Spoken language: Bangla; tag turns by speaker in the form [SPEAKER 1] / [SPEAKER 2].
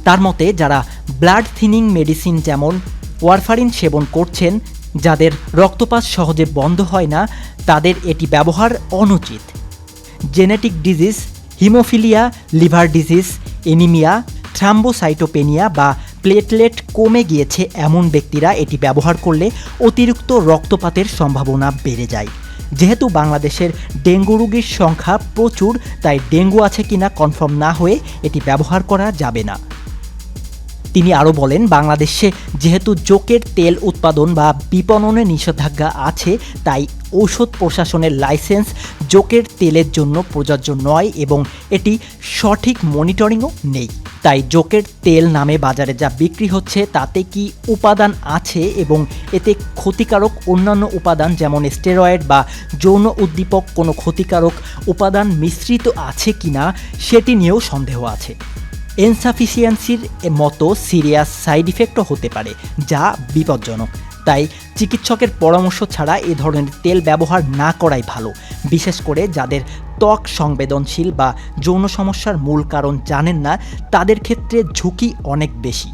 [SPEAKER 1] তার মতে যারা ব্লাড থিনিং মেডিসিন যেমন ওয়ারফারিন সেবন করছেন, যাদের রক্তপাত সহজে বন্ধ হয় না, তাদের এটি ব্যবহার অনুচিত। Genetic disease, haemophilia, liver disease, anaemia, thrombocytopenia বা প্লেটলেট কমে গিয়েছে এমন ব্যক্তিরা এটি ব্যবহার করলে অতিরিক্ত রক্তপাতের সম্ভাবনা বেড়ে যায়। যেহেতু বাংলাদেশের ডেঙ্গু রোগীর সংখ্যা প্রচুর, তাই ডেঙ্গু আছে কিনা কনফার্ম না হয়ে এটি ব্যবহার করা যাবে না। তিনি আরও বলেন, বাংলাদেশে যেহেতু জোকের তেল উৎপাদন বা বিপণনে নিষেধাজ্ঞা আছে, তাই ঔষধ প্রশাসনের লাইসেন্স জোকের তেলের জন্য প্রযোজ্য নয় এবং এটি সঠিক মনিটরিংও নেই। তাই জোকের তেল নামে বাজারে যা বিক্রি হচ্ছে তাতে কি উপাদান আছে এবং এতে ক্ষতিকারক অন্যান্য উপাদান যেমন স্টেরয়েড বা যৌন উদ্দীপক কোনো ক্ষতিকারক উপাদান মিশ্রিত আছে কিনা সেটি নিয়েও সন্দেহ আছে। ইনসাফিসিয়েন্সির মতো সিরিয়াস সাইড ইফেক্টও হতে পারে, যা বিপজ্জনক। তাই চিকিৎসকের পরামর্শ ছাড়া এ ধরনের তেল ব্যবহার না করাই ভালো, বিশেষ করে যাদের ত্বক সংবেদনশীল বা যৌন সমস্যার মূল কারণ জানেন না, তাদের ক্ষেত্রে ঝুঁকি অনেক বেশি।